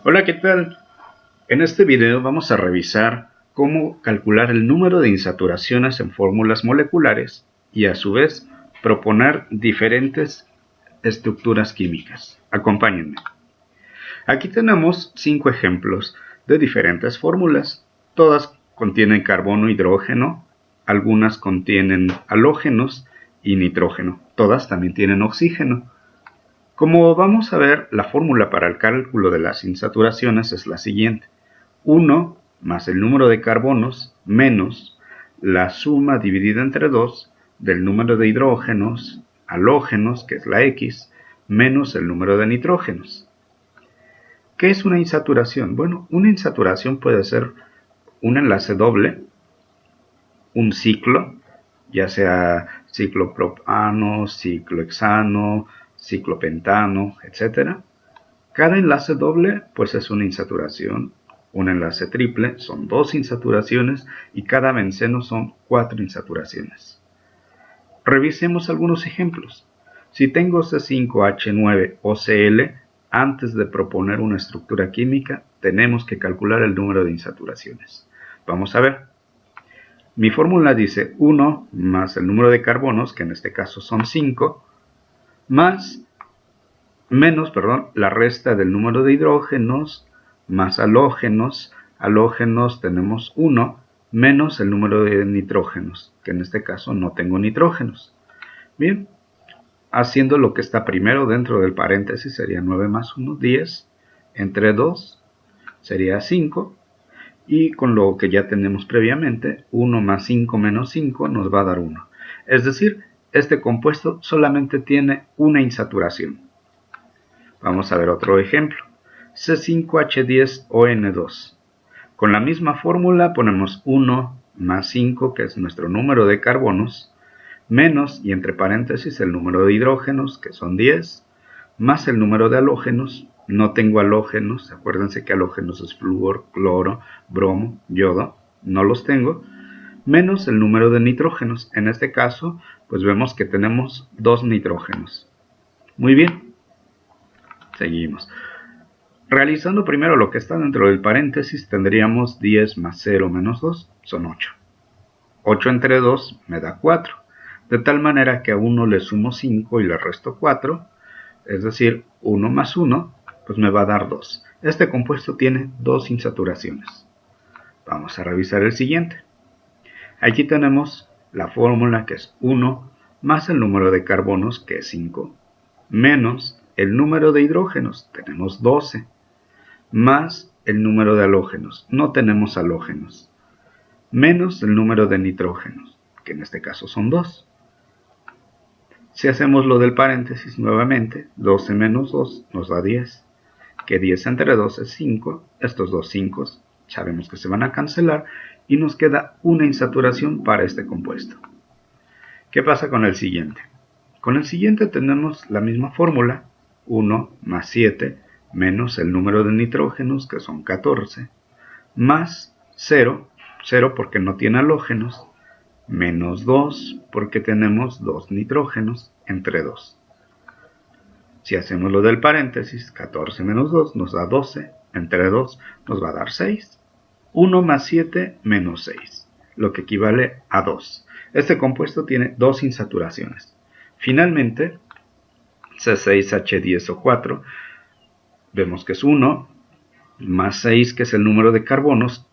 Hola, ¿qué tal? En este video vamos a revisar cómo calcular el número de insaturaciones en fórmulas moleculares y a su vez proponer diferentes estructuras químicas. Acompáñenme. Aquí tenemos 5 ejemplos de diferentes fórmulas. Todas contienen carbono, hidrógeno, algunas contienen halógenos y nitrógeno. Todas también tienen oxígeno. Como vamos a ver, la fórmula para el cálculo de las insaturaciones es la siguiente. 1 más el número de carbonos menos la suma dividida entre 2 del número de hidrógenos, halógenos, que es la X, menos el número de nitrógenos. ¿Qué es una insaturación? Bueno, una insaturación puede ser un enlace doble, un ciclo, ya sea ciclopropano, ciclohexano, ciclopentano, etc. Cada enlace doble pues es una insaturación. Un enlace triple son 2 insaturaciones y cada benceno son 4 insaturaciones. Revisemos algunos ejemplos. Si tengo C5H9OCl, antes de proponer una estructura química, tenemos que calcular el número de insaturaciones. Vamos a ver. Mi fórmula dice 1 más el número de carbonos, que en este caso son 5, menos la resta del número de hidrógenos, más halógenos. Halógenos tenemos 1, menos el número de nitrógenos, que en este caso no tengo nitrógenos. Bien, haciendo lo que está primero dentro del paréntesis sería 9 más 1, 10, entre 2 sería 5, y con lo que ya tenemos previamente, 1 más 5 menos 5 nos va a dar 1. Es decir, este compuesto solamente tiene una insaturación. Vamos a ver otro ejemplo. C5H10ON2. Con la misma fórmula ponemos 1 más 5, que es nuestro número de carbonos, menos, y entre paréntesis, el número de hidrógenos, que son 10, más el número de halógenos. No tengo halógenos, acuérdense que halógenos es flúor, cloro, bromo, yodo, no los tengo, menos el número de nitrógenos. En este caso, pues vemos que tenemos 2 nitrógenos. Muy bien, seguimos. Realizando primero lo que está dentro del paréntesis, tendríamos 10 más 0 menos 2, son 8. 8 entre 2 me da 4, de tal manera que a 1 le sumo 5 y le resto 4, es decir, 1 más 1, pues me va a dar 2. Este compuesto tiene 2 insaturaciones. Vamos a revisar el siguiente. Aquí tenemos la fórmula, que es 1 más el número de carbonos, que es 5, menos el número de hidrógenos, tenemos 12, más el número de halógenos, no tenemos halógenos, menos el número de nitrógenos, que en este caso son 2. Si hacemos lo del paréntesis nuevamente, 12 menos 2 nos da 10, que 10 entre 2 es 5, estos dos 5 sabemos que se van a cancelar y nos queda una insaturación para este compuesto. ¿Qué pasa con el siguiente? Con el siguiente tenemos la misma fórmula, 1 más 7 menos el número de nitrógenos, que son 14, más 0 porque no tiene halógenos, menos 2 porque tenemos 2 nitrógenos entre 2. Si hacemos lo del paréntesis, 14 menos 2 nos da 12, entre 2 nos va a dar 6. 1 más 7 menos 6, lo que equivale a 2. Este compuesto tiene 2 insaturaciones. Finalmente, C6H10O4, vemos que es 1, más 6, que es el número de carbonos,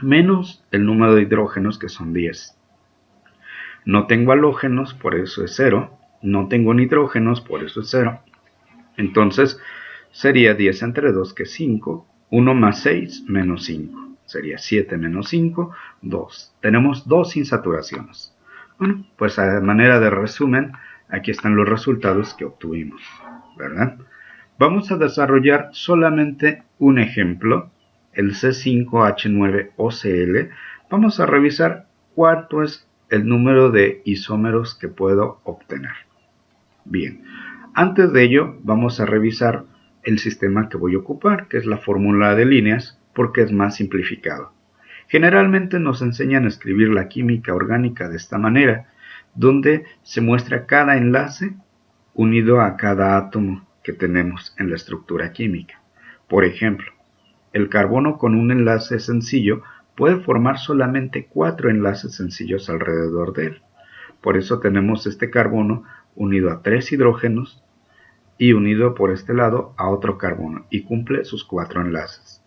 menos el número de hidrógenos, que son 10. No tengo halógenos, por eso es 0. No tengo nitrógenos, por eso es 0. Entonces, sería 10 entre 2, que es 5. 1 más 6 menos 5. Sería 7 menos 5, 2. Tenemos 2 insaturaciones. Bueno, pues a manera de resumen, aquí están los resultados que obtuvimos, ¿verdad? Vamos a desarrollar solamente un ejemplo, el C5H9OCl. Vamos a revisar cuánto es el número de isómeros que puedo obtener. Bien, antes de ello vamos a revisar el sistema que voy a ocupar, que es la fórmula de líneas, porque es más simplificado. Generalmente nos enseñan a escribir la química orgánica de esta manera, donde se muestra cada enlace unido a cada átomo que tenemos en la estructura química. Por ejemplo, el carbono con un enlace sencillo puede formar solamente 4 enlaces sencillos alrededor de él. Por eso tenemos este carbono unido a 3 hidrógenos y unido por este lado a otro carbono, y cumple sus 4 enlaces.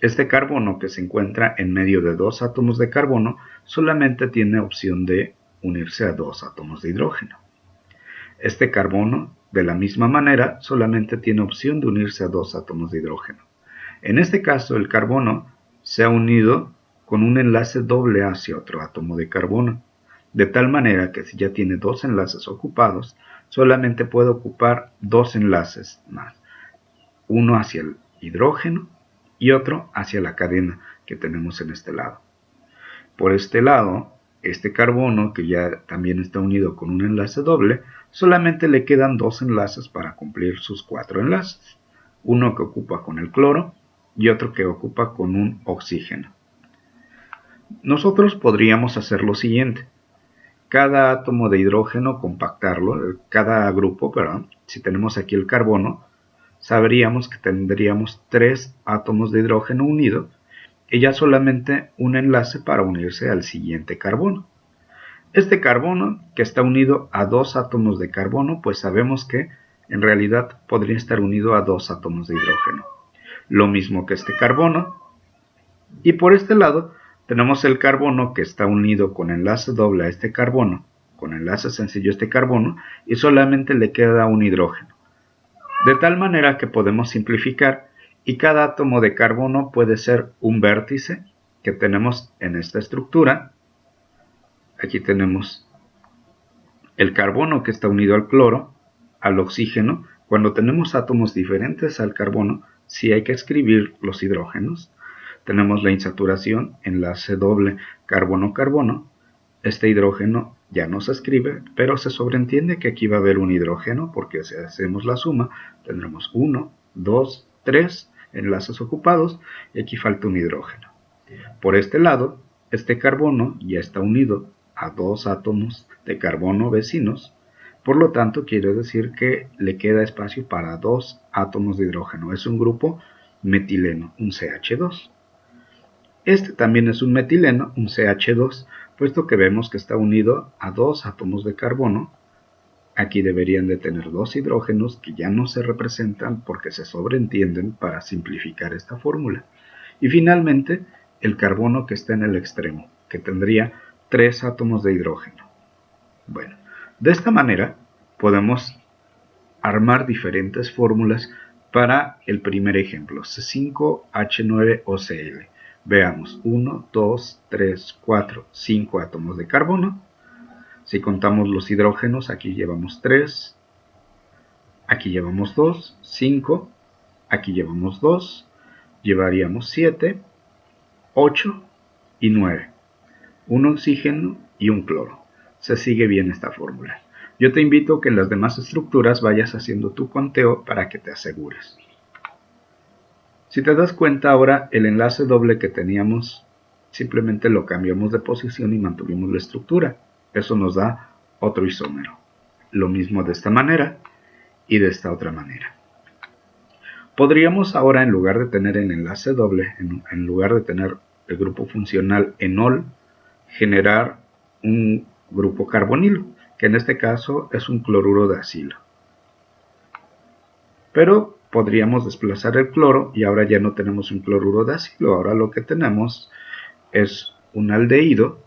Este carbono que se encuentra en medio de 2 átomos de carbono solamente tiene opción de unirse a 2 átomos de hidrógeno. Este carbono, de la misma manera, solamente tiene opción de unirse a 2 átomos de hidrógeno. En este caso, el carbono se ha unido con un enlace doble hacia otro átomo de carbono, de tal manera que si ya tiene 2 enlaces ocupados, solamente puede ocupar 2 enlaces más, uno hacia el hidrógeno y otro hacia la cadena que tenemos en este lado. Por este lado, este carbono, que ya también está unido con un enlace doble, solamente le quedan 2 enlaces para cumplir sus 4 enlaces, uno que ocupa con el cloro y otro que ocupa con un oxígeno. Nosotros podríamos hacer lo siguiente: cada átomo de hidrógeno compactarlo, cada grupo, perdón, si tenemos aquí el carbono, sabríamos que tendríamos 3 átomos de hidrógeno unidos y ya solamente un enlace para unirse al siguiente carbono. Este carbono, que está unido a 2 átomos de carbono, pues sabemos que en realidad podría estar unido a 2 átomos de hidrógeno. Lo mismo que este carbono. Y por este lado tenemos el carbono que está unido con enlace doble a este carbono, con enlace sencillo a este carbono, y solamente le queda un hidrógeno. De tal manera que podemos simplificar, y cada átomo de carbono puede ser un vértice que tenemos en esta estructura. Aquí tenemos el carbono que está unido al cloro, al oxígeno. Cuando tenemos átomos diferentes al carbono, sí hay que escribir los hidrógenos. Tenemos la insaturación, enlace doble carbono-carbono. Este hidrógeno ya no se escribe, pero se sobreentiende que aquí va a haber un hidrógeno, porque si hacemos la suma, tendremos 1, 2, 3 enlaces ocupados, y aquí falta un hidrógeno. Por este lado, este carbono ya está unido a 2 átomos de carbono vecinos, por lo tanto quiere decir que le queda espacio para 2 átomos de hidrógeno. Es un grupo metileno, un CH2. Este también es un metileno, un CH2, puesto que vemos que está unido a 2 átomos de carbono. Aquí deberían de tener 2 hidrógenos que ya no se representan porque se sobreentienden para simplificar esta fórmula. Y finalmente, el carbono que está en el extremo, que tendría 3 átomos de hidrógeno. Bueno, de esta manera podemos armar diferentes fórmulas para el primer ejemplo, C5H9OCl. Veamos, 1, 2, 3, 4, 5 átomos de carbono. Si contamos los hidrógenos, aquí llevamos 3, aquí llevamos 2, 5, aquí llevamos 2, llevaríamos 7, 8 y 9. Un oxígeno y un cloro. Se sigue bien esta fórmula. Yo te invito a que en las demás estructuras vayas haciendo tu conteo para que te asegures. Si te das cuenta ahora, el enlace doble que teníamos, simplemente lo cambiamos de posición y mantuvimos la estructura. Eso nos da otro isómero. Lo mismo de esta manera y de esta otra manera. Podríamos ahora, en lugar de tener el enlace doble, en lugar de tener el grupo funcional enol, generar un grupo carbonilo, que en este caso es un cloruro de acilo. Pero podríamos desplazar el cloro y ahora ya no tenemos un cloruro de acilo. Ahora lo que tenemos es un aldehído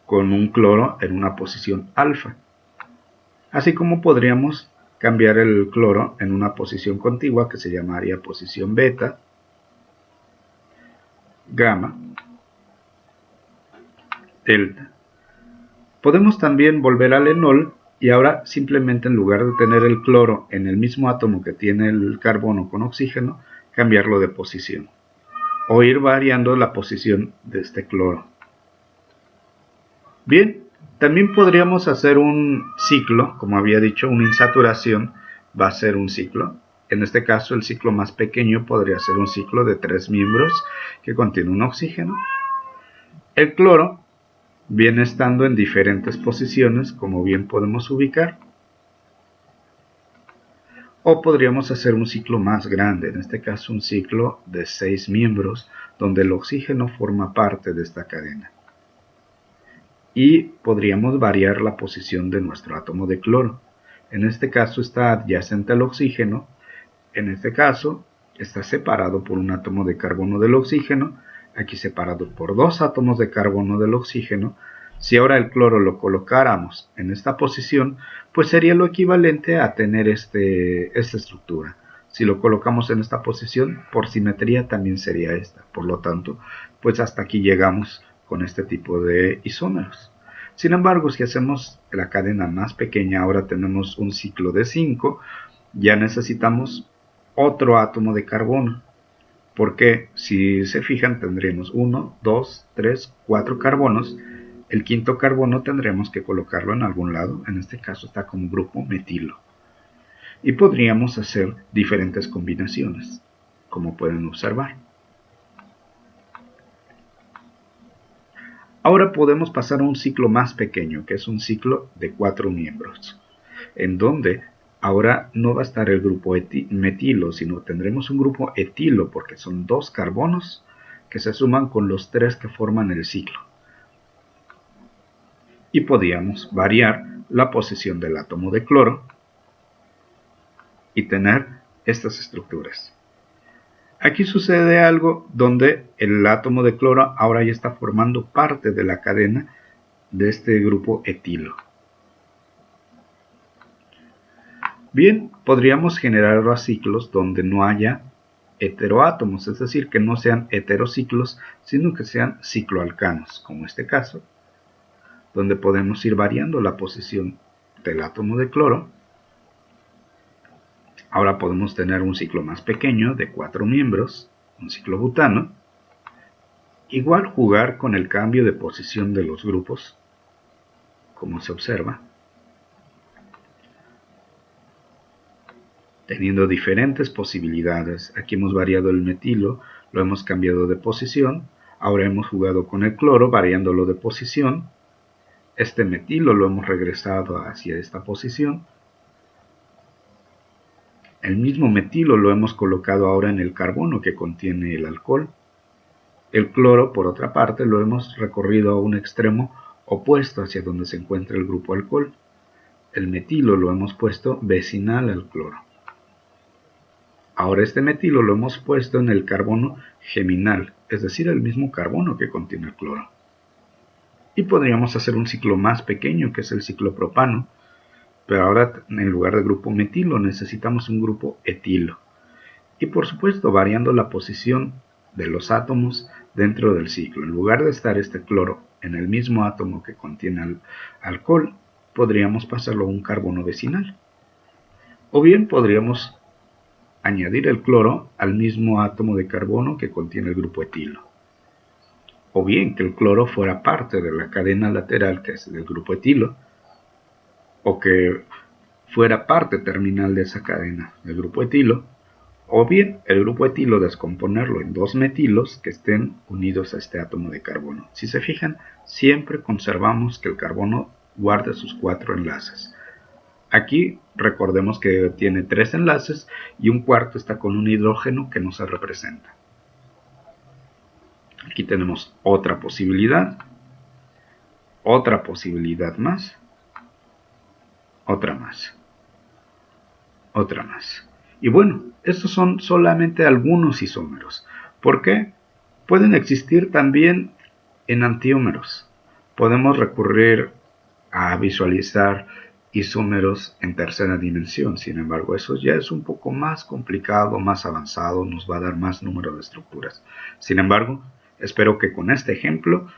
con un cloro en una posición alfa. Así como podríamos cambiar el cloro en una posición contigua que se llamaría posición beta, gamma, delta. Podemos también volver al enol y ahora simplemente en lugar de tener el cloro en el mismo átomo que tiene el carbono con oxígeno, cambiarlo de posición o ir variando la posición de este cloro. Bien, también podríamos hacer un ciclo, como había dicho, una insaturación va a ser un ciclo. En este caso el ciclo más pequeño podría ser un ciclo de 3 miembros que contiene un oxígeno. El cloro viene estando en diferentes posiciones, como bien podemos ubicar. O podríamos hacer un ciclo más grande, en este caso un ciclo de 6 miembros, donde el oxígeno forma parte de esta cadena. Y podríamos variar la posición de nuestro átomo de cloro. En este caso está adyacente al oxígeno, en este caso está separado por un átomo de carbono del oxígeno, aquí separado por 2 átomos de carbono del oxígeno. Si ahora el cloro lo colocáramos en esta posición, pues sería lo equivalente a tener esta estructura. Si lo colocamos en esta posición, por simetría también sería esta. Por lo tanto, pues hasta aquí llegamos con este tipo de isómeros. Sin embargo, si hacemos la cadena más pequeña, ahora tenemos un ciclo de 5, ya necesitamos otro átomo de carbono. Porque si se fijan, tendremos 1, 2, 3, 4 carbonos. El quinto carbono tendremos que colocarlo en algún lado, en este caso está como grupo metilo. Y podríamos hacer diferentes combinaciones, como pueden observar. Ahora podemos pasar a un ciclo más pequeño, que es un ciclo de 4 miembros, en donde ahora no va a estar el grupo metilo, sino tendremos un grupo etilo, porque son 2 carbonos que se suman con los 3 que forman el ciclo. Y podríamos variar la posición del átomo de cloro y tener estas estructuras. Aquí sucede algo donde el átomo de cloro ahora ya está formando parte de la cadena de este grupo etilo. Bien, podríamos generar ahora ciclos donde no haya heteroátomos, es decir, que no sean heterociclos, sino que sean cicloalcanos, como este caso, donde podemos ir variando la posición del átomo de cloro. Ahora podemos tener un ciclo más pequeño de 4 miembros, un ciclo butano. Igual jugar con el cambio de posición de los grupos, como se observa, teniendo diferentes posibilidades. Aquí hemos variado el metilo, lo hemos cambiado de posición. Ahora hemos jugado con el cloro, variándolo de posición. Este metilo lo hemos regresado hacia esta posición. El mismo metilo lo hemos colocado ahora en el carbono que contiene el alcohol. El cloro, por otra parte, lo hemos recorrido a un extremo opuesto hacia donde se encuentra el grupo alcohol. El metilo lo hemos puesto vecinal al cloro. Ahora este metilo lo hemos puesto en el carbono geminal, es decir, el mismo carbono que contiene el cloro. Y podríamos hacer un ciclo más pequeño, que es el ciclo propano, pero ahora en lugar de grupo metilo necesitamos un grupo etilo. Y por supuesto variando la posición de los átomos dentro del ciclo. En lugar de estar este cloro en el mismo átomo que contiene el alcohol, podríamos pasarlo a un carbono vecinal. O bien podríamos añadir el cloro al mismo átomo de carbono que contiene el grupo etilo. O bien que el cloro fuera parte de la cadena lateral que es del grupo etilo, o que fuera parte terminal de esa cadena del grupo etilo, o bien el grupo etilo descomponerlo en 2 metilos que estén unidos a este átomo de carbono. Si se fijan, siempre conservamos que el carbono guarde sus 4 enlaces. Aquí recordemos que tiene 3 enlaces y un cuarto está con un hidrógeno que no se representa. Aquí tenemos otra posibilidad más, otra más, otra más. Y bueno, estos son solamente algunos isómeros. ¿Por qué? Pueden existir también en antiómeros. Podemos recurrir a visualizar isómeros en tercera dimensión. Sin embargo, eso ya es un poco más complicado, más avanzado, nos va a dar más número de estructuras. Sin embargo, espero que con este ejemplo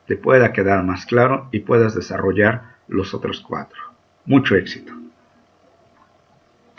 te pueda quedar más claro y puedas desarrollar los otros 4. Mucho éxito.